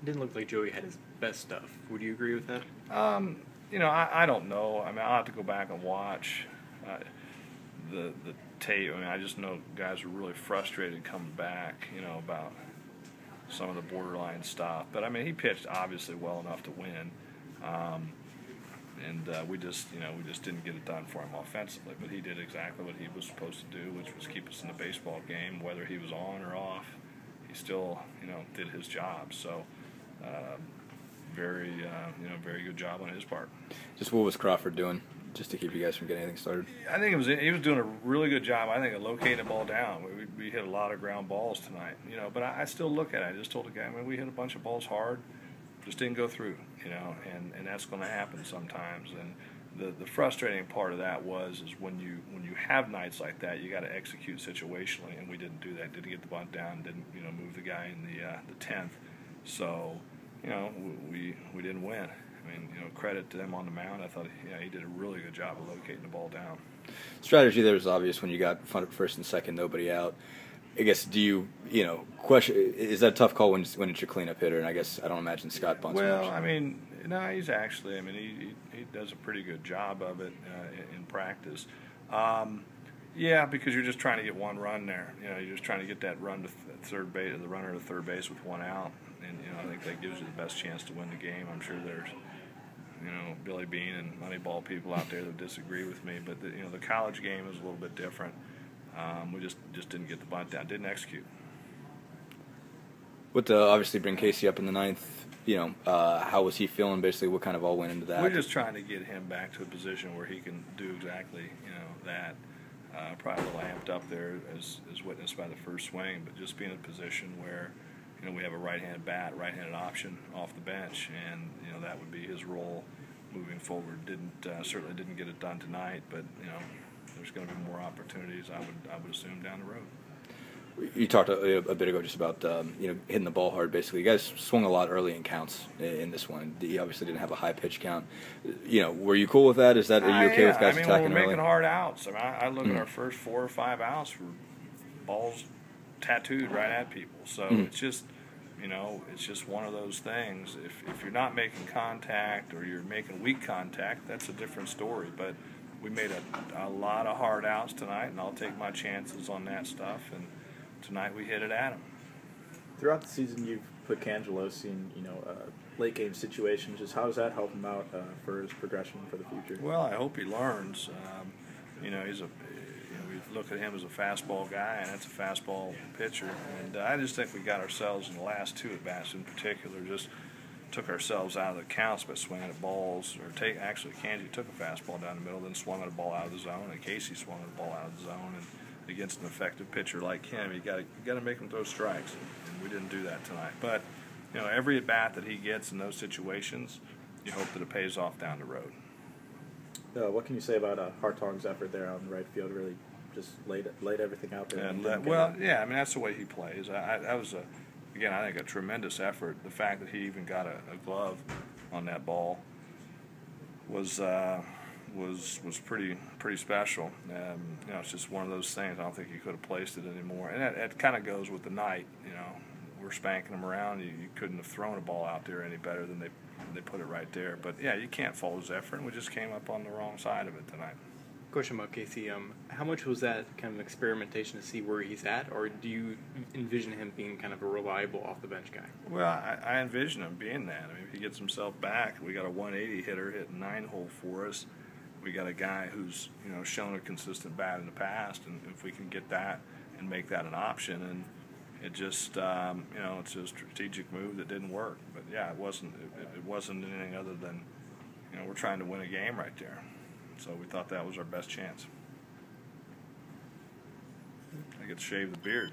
Didn't look like Joey had his best stuff. Would you agree with that? I don't know. I mean, I'll have to go back and watch the tape. I mean, I just know guys are really frustrated coming back, about some of the borderline stuff. But I mean, he pitched obviously well enough to win, and we just didn't get it done for him offensively. But he did exactly what he was supposed to do, which was keep us in the baseball game, whether he was on or off. He still, did his job. So. Very good job on his part. Just what was Crawford doing, just to keep you guys from getting anything started? I think he was doing a really good job. I think of locating the ball down. We hit a lot of ground balls tonight, But I still look at it. I just told the guy, we hit a bunch of balls hard, just didn't go through, and that's going to happen sometimes. And the frustrating part of that is when you have nights like that, you got to execute situationally, and we didn't do that. Didn't get the bunt down. Didn't move the guy in the 10th. So. We didn't win. I mean, credit to him on the mound. I thought he did a really good job of locating the ball down. Strategy there was obvious when you got first and second, nobody out. I guess, do you question, is that a tough call when it's your cleanup hitter? And I guess I don't imagine Scott bunts much. Well, I mean, no, he's actually, he does a pretty good job of it in practice. Yeah, because you're just trying to get one run there. You're just trying to get that run to third base, the runner to third base with one out. And I think that gives you the best chance to win the game. I'm sure there's Billy Bean and Moneyball people out there that disagree with me, but the college game is a little bit different. We just didn't get the bunt down, didn't execute. With obviously bring Casey up in the ninth, how was he feeling? Basically, what kind of all went into that? We're just trying to get him back to a position where he can do exactly that. Probably a little amped up there as witnessed by the first swing, but just be in a position where we have a right-handed bat, right-handed option off the bench, and that would be his role moving forward. Certainly didn't get it done tonight, but there's going to be more opportunities, I would assume, down the road. You talked a bit ago just about hitting the ball hard. Basically, you guys swung a lot early in counts in this one. You obviously didn't have a high pitch count. Were you cool with that? Are you okay with guys attacking we're early? making hard outs. I look at our first 4 or 5 outs for balls tattooed right at people. So it's just. It's just one of those things. If you're not making contact or you're making weak contact, that's a different story. But we made a lot of hard outs tonight, and I'll take my chances on that stuff. And tonight we hit it at him. Throughout the season, you've put Cangelosi in, late game situations. Just how does that help him out for his progression for the future? Well, I hope he learns. He's we look at him as a fastball guy, and that's a fastball pitcher. And I just think we got ourselves in the last 2 at-bats in particular, just took ourselves out of the counts by swinging at balls. Actually, Kanji took a fastball down the middle, then swung at a ball out of the zone, and Casey swung at a ball out of the zone. And against an effective pitcher like him, you got to make him throw strikes, and we didn't do that tonight. But every at-bat that he gets in those situations, you hope that it pays off down the road. What can you say about Hartong's effort there on the right field? Really just laid everything out there. That's the way he plays. That was I think a tremendous effort. The fact that he even got a glove on that ball was pretty special. It's just one of those things. I don't think he could have placed it anymore. And that kind of goes with the night. We're spanking them around. You couldn't have thrown a ball out there any better than they put it right there. But yeah, you can't fault his effort. And we just came up on the wrong side of it tonight. Question about Casey. How much was that kind of experimentation to see where he's at, or do you envision him being kind of a reliable off-the-bench guy? Well, I envision him being that. If he gets himself back, we got a 180 hitter hitting 9-hole for us. We got a guy who's shown a consistent bat in the past, and if we can get that and make that an option, and it just it's a strategic move that didn't work. But yeah, it wasn't anything other than we're trying to win a game right there. So we thought that was our best chance. I get to shave the beard.